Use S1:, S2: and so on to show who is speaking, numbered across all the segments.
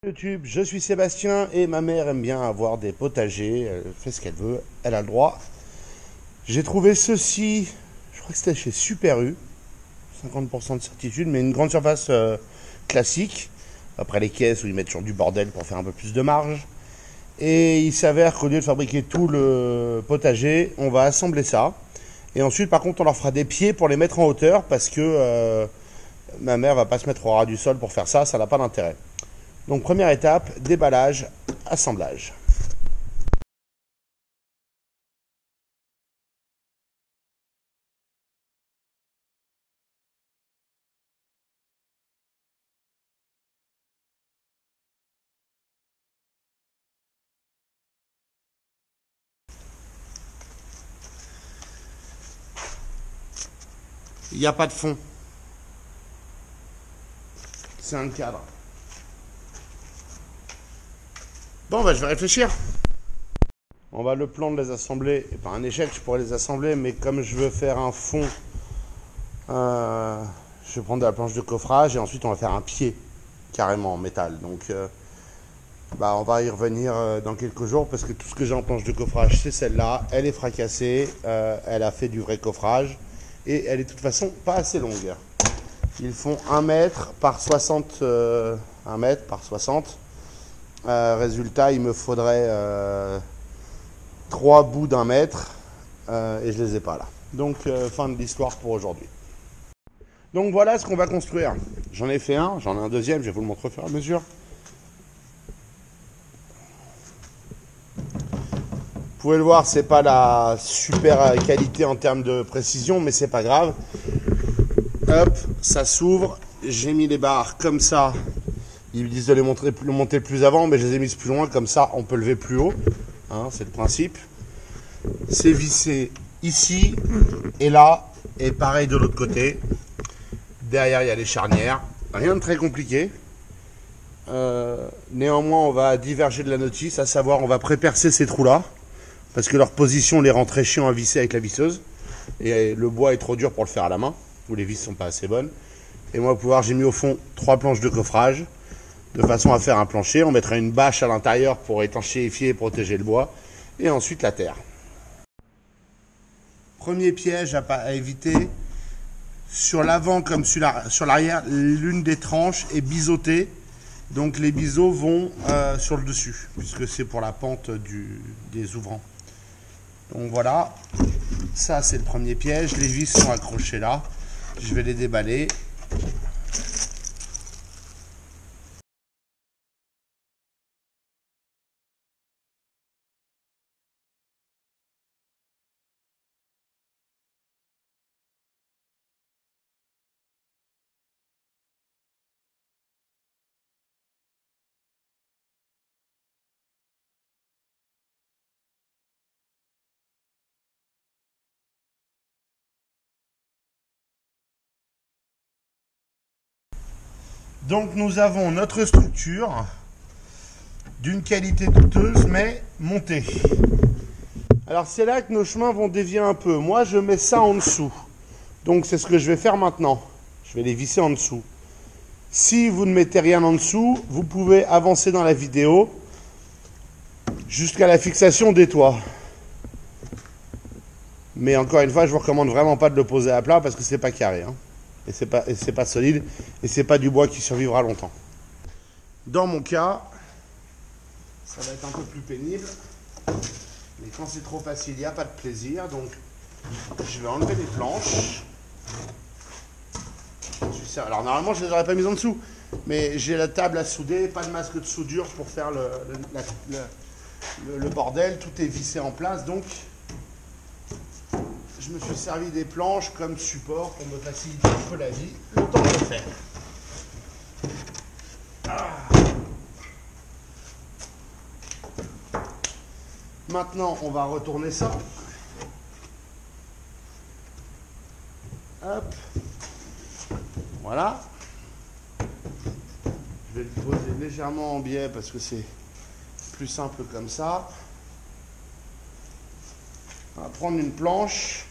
S1: YouTube, je suis Sébastien et ma mère aime bien avoir des potagers, elle fait ce qu'elle veut, elle a le droit. J'ai trouvé ceci, je crois que c'était chez Super U, 50% de certitude, mais une grande surface classique, après les caisses où ils mettent toujours du bordel pour faire un peu plus de marge. Et il s'avère qu'au lieu de fabriquer tout le potager, on va assembler ça. Et ensuite, par contre, on leur fera des pieds pour les mettre en hauteur parce que ma mère va pas se mettre au ras du sol pour faire ça, ça n'a pas d'intérêt. Donc première étape, déballage, assemblage. Il n'y a pas de fond. C'est un cadre. Bon, bah, je vais réfléchir. On va le plan de les assembler. Et par un échec, je pourrais les assembler, mais comme je veux faire un fond, je vais prendre de la planche de coffrage et ensuite on va faire un pied carrément en métal. Donc, on va y revenir dans quelques jours parce que tout ce que j'ai en planche de coffrage, c'est celle-là. Elle est fracassée, elle a fait du vrai coffrage et elle est de toute façon pas assez longue. Ils font 1 mètre par 60. 1 mètre par 60. Résultat, il me faudrait 3 bouts d'1 mètre et je les ai pas là. Donc, fin de l'histoire pour aujourd'hui. Donc voilà ce qu'on va construire. J'en ai fait un, j'en ai un deuxième, je vais vous le montrer au fur et à mesure. Vous pouvez le voir, c'est pas la super qualité en termes de précision, mais c'est pas grave. Hop, ça s'ouvre. J'ai mis les barres comme ça. Ils disent de les monter plus avant, mais je les ai mises plus loin, comme ça on peut lever plus haut. Hein, c'est le principe. C'est vissé ici et là, et pareil de l'autre côté. Derrière, il y a les charnières. Rien de très compliqué. Néanmoins, on va diverger de la notice, à savoir, on va pré-percer ces trous-là, parce que leur position les rend très chiants à visser avec la visseuse. Et le bois est trop dur pour le faire à la main, ou les vis sont pas assez bonnes. Et moi, j'ai mis au fond 3 planches de coffrage, de façon à faire un plancher. On mettra une bâche à l'intérieur pour étanchéifier et protéger le bois. Et ensuite la terre. Premier piège à éviter. Sur l'avant comme sur l'arrière, l'une des tranches est biseautée. Donc les biseaux vont sur le dessus, puisque c'est pour la pente des ouvrants. Donc voilà, ça c'est le premier piège. Les vis sont accrochées là. Je vais les déballer. Donc nous avons notre structure d'une qualité douteuse mais montée. Alors c'est là que nos chemins vont dévier un peu. Moi je mets ça en dessous. Donc c'est ce que je vais faire maintenant. Je vais les visser en dessous. Si vous ne mettez rien en dessous, vous pouvez avancer dans la vidéo jusqu'à la fixation des toits. Mais encore une fois, je vous recommande vraiment pas de le poser à plat parce que c'est pas carré. Hein. Et c'est pas solide. Et c'est pas du bois qui survivra longtemps. Dans mon cas, ça va être un peu plus pénible. Mais quand c'est trop facile, il n'y a pas de plaisir. Donc, je vais enlever les planches. Alors, normalement, je ne les aurais pas mises en dessous. Mais j'ai la table à souder, pas de masque de soudure pour faire le bordel. Tout est vissé en place. Donc, je me suis servi des planches comme support pour me faciliter un peu la vie. Le temps de le faire. Maintenant, on va retourner ça. Hop. Voilà. Je vais le poser légèrement en biais parce que c'est plus simple comme ça. On va prendre une planche.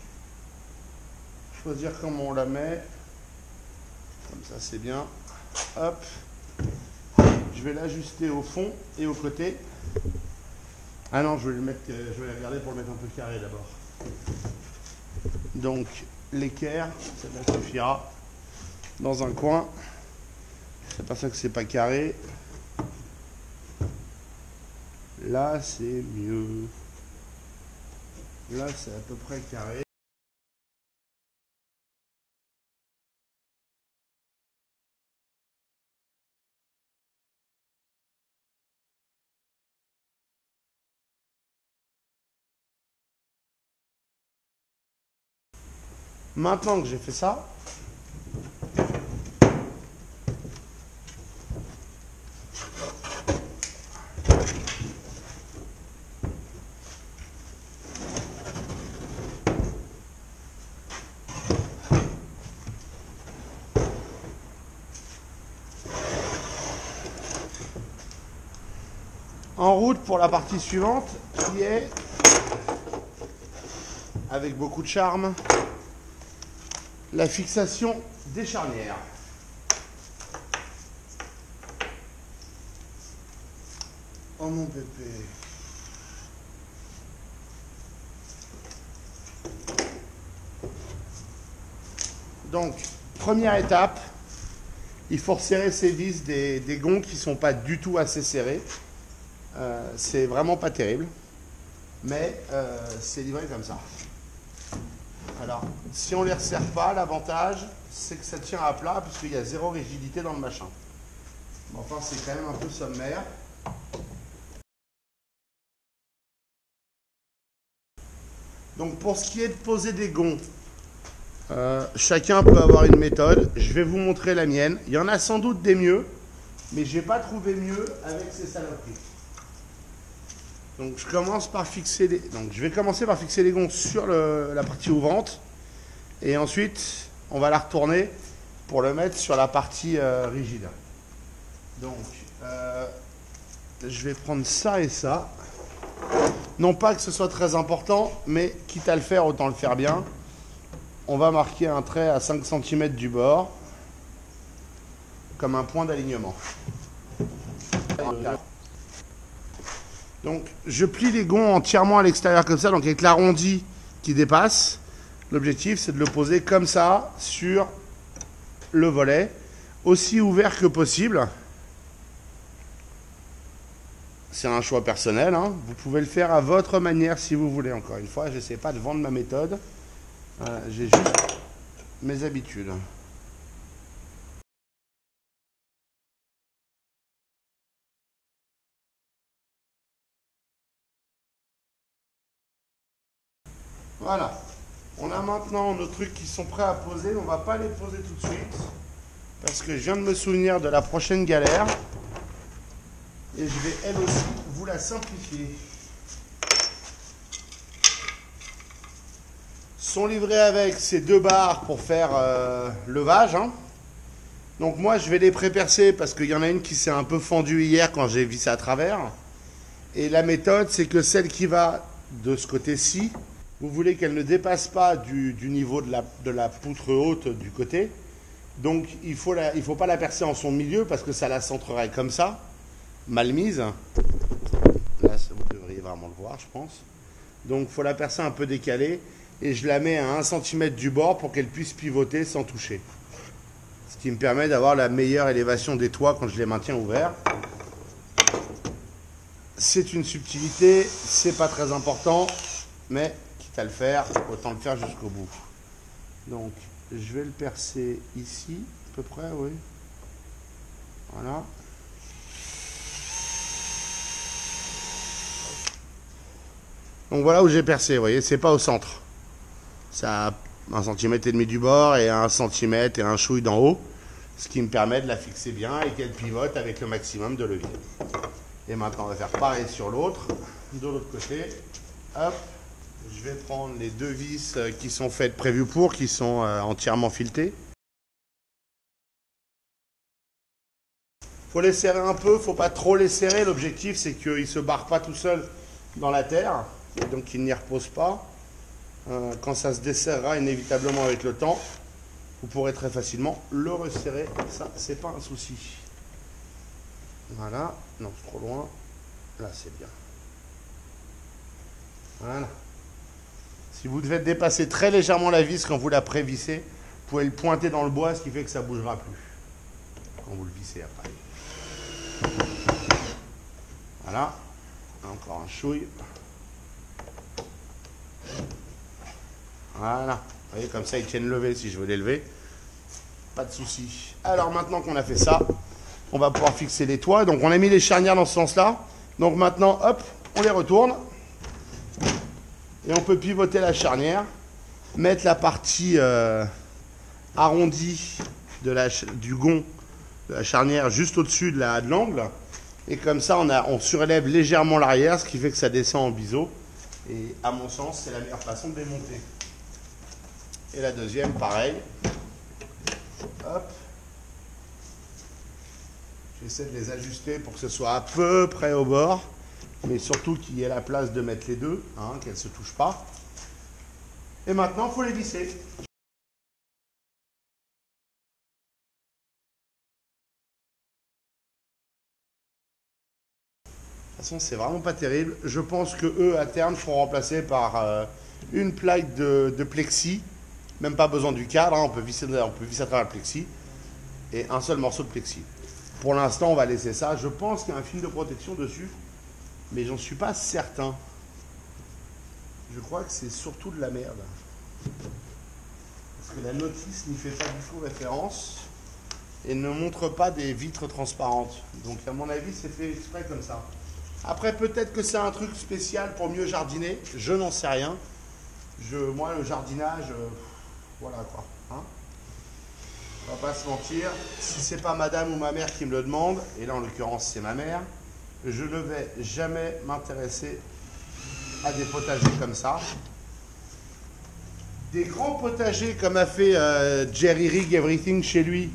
S1: Choisir comment on la met. Comme ça, c'est bien. Hop. Je vais l'ajuster au fond et au côté. Ah non, je vais le regarder pour le mettre un peu carré d'abord. Donc l'équerre, ça suffira. Dans un coin. C'est pas ça que c'est pas carré. Là, c'est mieux. Là, c'est à peu près carré. Maintenant que j'ai fait ça, en route pour la partie suivante qui est, avec beaucoup de charme, la fixation des charnières. Oh mon pépé. Donc, première étape, il faut resserrer ces vis des gonds qui ne sont pas du tout assez serrés. C'est vraiment pas terrible, mais c'est livré comme ça. Alors, si on ne les resserre pas, l'avantage, c'est que ça tient à plat puisqu'il y a zéro rigidité dans le machin. Mais enfin, c'est quand même un peu sommaire. Donc, pour ce qui est de poser des gonds, chacun peut avoir une méthode. Je vais vous montrer la mienne. Il y en a sans doute des mieux, mais je n'ai pas trouvé mieux avec ces saloperies. Donc, je vais commencer par fixer les gonds sur la partie ouvrante. Et ensuite, on va la retourner pour le mettre sur la partie rigide. Donc, je vais prendre ça et ça. Non pas que ce soit très important, mais quitte à le faire, autant le faire bien. On va marquer un trait à 5 cm du bord, comme un point d'alignement. Donc, je plie les gonds entièrement à l'extérieur comme ça, donc avec l'arrondi qui dépasse. L'objectif, c'est de le poser comme ça sur le volet, aussi ouvert que possible. C'est un choix personnel, hein. Vous pouvez le faire à votre manière si vous voulez. Encore une fois, je n'essaie pas de vendre ma méthode. J'ai juste mes habitudes. Voilà. On a maintenant nos trucs qui sont prêts à poser. On ne va pas les poser tout de suite parce que je viens de me souvenir de la prochaine galère et je vais elle aussi vous la simplifier. Sont livrés avec ces deux barres pour faire levage, hein. Donc moi je vais les pré-percer parce qu'il y en a une qui s'est un peu fendue hier quand j'ai vissé à travers. Et la méthode, c'est que celle qui va de ce côté-ci, vous voulez qu'elle ne dépasse pas du niveau de la poutre haute du côté. Donc il ne faut pas la percer en son milieu parce que ça la centrerait comme ça, mal mise. Là, vous devriez vraiment le voir, je pense. Donc il faut la percer un peu décalée et je la mets à 1 cm du bord pour qu'elle puisse pivoter sans toucher. Ce qui me permet d'avoir la meilleure élévation des toits quand je les maintiens ouverts. C'est une subtilité, c'est pas très important, mais quitte à le faire, autant le faire jusqu'au bout. Donc, je vais le percer ici, à peu près, oui. Voilà. Donc voilà où j'ai percé, vous voyez, c'est pas au centre. Ça a 1,5 cm du bord et 1 cm et un chouille d'en haut, ce qui me permet de la fixer bien et qu'elle pivote avec le maximum de levier. Et maintenant, on va faire pareil sur l'autre, de l'autre côté. Hop, je vais prendre les deux vis qui sont faites prévues pour, qui sont entièrement filetées. Il faut les serrer un peu, il ne faut pas trop les serrer. L'objectif, c'est qu'ils ne se barrent pas tout seuls dans la terre, et donc qu'ils n'y reposent pas. Quand ça se desserrera inévitablement avec le temps, vous pourrez très facilement le resserrer. Ça, c'est pas un souci. Voilà. Non, c'est trop loin. Là, c'est bien. Voilà. Si vous devez dépasser très légèrement la vis quand vous la prévissez, vous pouvez le pointer dans le bois, ce qui fait que ça ne bougera plus quand vous le vissez après. Voilà. Encore un chouille. Voilà. Vous voyez, comme ça, ils tiennent levé si je veux les lever. Pas de souci. Alors maintenant qu'on a fait ça, on va pouvoir fixer les toits. Donc on a mis les charnières dans ce sens-là. Donc maintenant, hop, on les retourne. Et on peut pivoter la charnière. Mettre la partie arrondie du gond de la charnière juste au-dessus de l'angle. Et comme ça, on surélève légèrement l'arrière, ce qui fait que ça descend en biseau. Et à mon sens, c'est la meilleure façon de démonter. Et la deuxième, pareil. Hop. J'essaie de les ajuster pour que ce soit à peu près au bord. Mais surtout qu'il y ait la place de mettre les deux, hein, qu'elles ne se touchent pas. Et maintenant, il faut les visser. De toute façon, c'est vraiment pas terrible. Je pense que eux, à terme, seront remplacés par une plaque de plexi. Même pas besoin du cadre, hein, on peut visser à travers le plexi. Et un seul morceau de plexi. Pour l'instant, on va laisser ça. Je pense qu'il y a un film de protection dessus, mais j'en suis pas certain. Je crois que c'est surtout de la merde. Parce que la notice n'y fait pas du tout référence et ne montre pas des vitres transparentes. Donc à mon avis, c'est fait exprès comme ça. Après, peut-être que c'est un truc spécial pour mieux jardiner. Je n'en sais rien. Moi, le jardinage, voilà quoi. Hein, on va pas se mentir. Si c'est pas madame ou ma mère qui me le demande, et là en l'occurrence c'est ma mère, je ne vais jamais m'intéresser à des potagers comme ça. Des grands potagers comme a fait Jerry Rig Everything chez lui.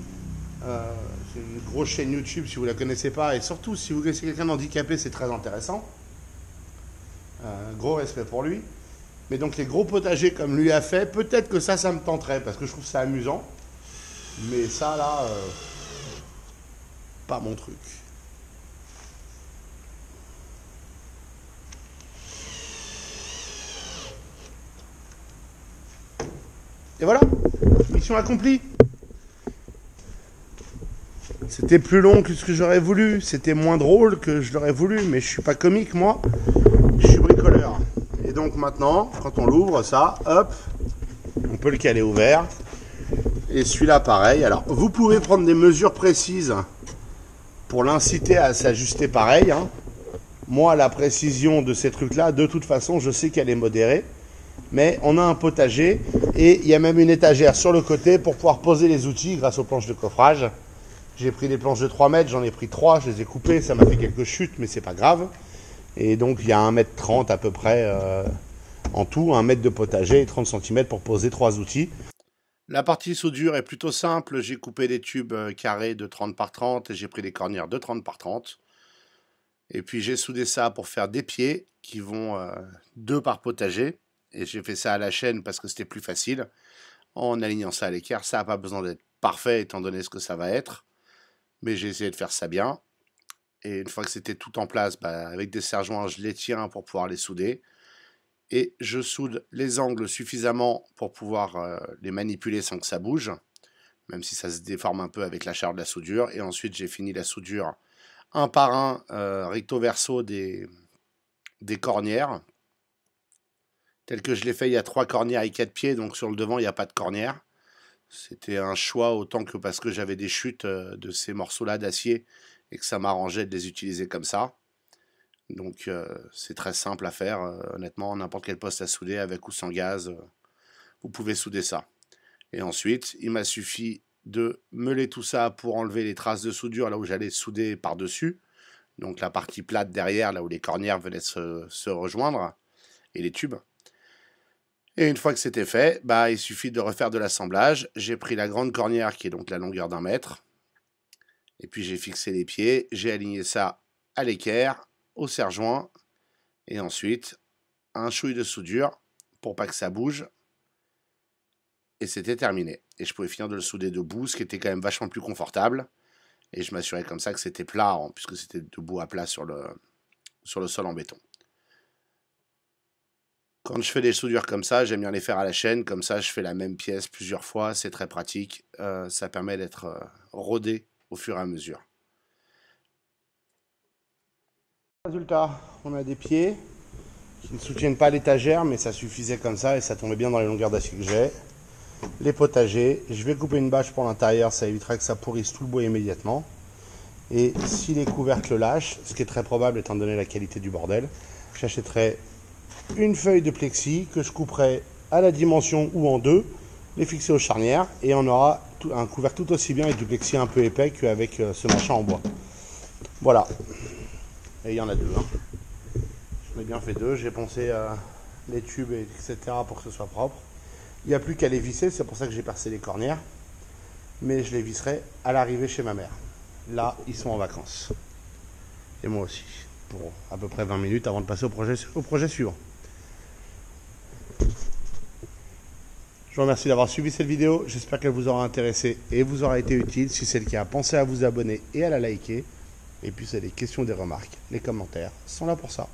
S1: C'est une grosse chaîne YouTube si vous ne la connaissez pas. Et surtout si vous connaissez quelqu'un d'handicapé, c'est très intéressant. Gros respect pour lui. Mais donc les gros potagers comme lui a fait, peut-être que ça me tenterait parce que je trouve ça amusant. Mais ça là, pas mon truc. Et voilà, mission accomplie. C'était plus long que ce que j'aurais voulu, c'était moins drôle que je l'aurais voulu, mais je suis pas comique moi, je suis bricoleur. Et donc maintenant, quand on l'ouvre, ça, hop, on peut le caler ouvert. Et celui-là pareil. Alors vous pouvez prendre des mesures précises pour l'inciter à s'ajuster pareil. Hein. Moi, la précision de ces trucs-là, de toute façon, je sais qu'elle est modérée. Mais on a un potager et il y a même une étagère sur le côté pour pouvoir poser les outils grâce aux planches de coffrage. J'ai pris des planches de 3 mètres, j'en ai pris 3, je les ai coupées, ça m'a fait quelques chutes, mais c'est pas grave. Et donc il y a 1,30 m à peu près en tout, 1 mètre de potager et 30 cm pour poser 3 outils. La partie soudure est plutôt simple, j'ai coupé des tubes carrés de 30 par 30 et j'ai pris des cornières de 30 par 30. Et puis j'ai soudé ça pour faire des pieds qui vont 2 par potager. Et j'ai fait ça à la chaîne parce que c'était plus facile. En alignant ça à l'équerre, ça n'a pas besoin d'être parfait étant donné ce que ça va être. Mais j'ai essayé de faire ça bien. Et une fois que c'était tout en place, avec des serre-joints, je les tiens pour pouvoir les souder. Et je soude les angles suffisamment pour pouvoir les manipuler sans que ça bouge. Même si ça se déforme un peu avec la chaleur de la soudure. Et ensuite, j'ai fini la soudure un par un, recto verso des cornières. Tel que je l'ai fait, il y a 3 cornières et 4 pieds, donc sur le devant, il n'y a pas de cornière. C'était un choix autant que parce que j'avais des chutes de ces morceaux-là d'acier et que ça m'arrangeait de les utiliser comme ça. Donc c'est très simple à faire, honnêtement, n'importe quel poste à souder avec ou sans gaz, vous pouvez souder ça. Et ensuite, il m'a suffi de meuler tout ça pour enlever les traces de soudure là où j'allais souder par-dessus. Donc la partie plate derrière, là où les cornières venaient se rejoindre, et les tubes. Et une fois que c'était fait, il suffit de refaire de l'assemblage. J'ai pris la grande cornière qui est donc la longueur d'1 mètre. Et puis j'ai fixé les pieds, j'ai aligné ça à l'équerre, au serre-joint. Et ensuite, un chouille de soudure pour pas que ça bouge. Et c'était terminé. Et je pouvais finir de le souder debout, ce qui était quand même vachement plus confortable. Et je m'assurais comme ça que c'était plat, puisque c'était debout à plat sur le sol en béton. Quand je fais des soudures comme ça, j'aime bien les faire à la chaîne, comme ça je fais la même pièce plusieurs fois, c'est très pratique, ça permet d'être rodé au fur et à mesure. Résultat, on a des pieds qui ne soutiennent pas l'étagère, mais ça suffisait comme ça et ça tombait bien dans les longueurs d'acier que j'ai. Les potagers, je vais couper une bâche pour l'intérieur, ça évitera que ça pourrisse tout le bois immédiatement. Et si les couvercles lâchent, ce qui est très probable étant donné la qualité du bordel, j'achèterai une feuille de plexi que je couperai à la dimension ou en deux, les fixer aux charnières et on aura un couvercle tout aussi bien avec du plexi un peu épais qu'avec ce machin en bois. Voilà. Et il y en a deux. J'en ai bien fait deux. J'ai poncé les tubes, etc. pour que ce soit propre. Il n'y a plus qu'à les visser, c'est pour ça que j'ai percé les cornières. Mais je les visserai à l'arrivée chez ma mère. Là, ils sont en vacances. Et moi aussi. Pour à peu près 20 minutes avant de passer au projet suivant. Je vous remercie d'avoir suivi cette vidéo. J'espère qu'elle vous aura intéressé et vous aura été utile. Si c'est le cas, pensez à vous abonner et à la liker. Et puis, si vous avez des questions, des remarques, les commentaires sont là pour ça.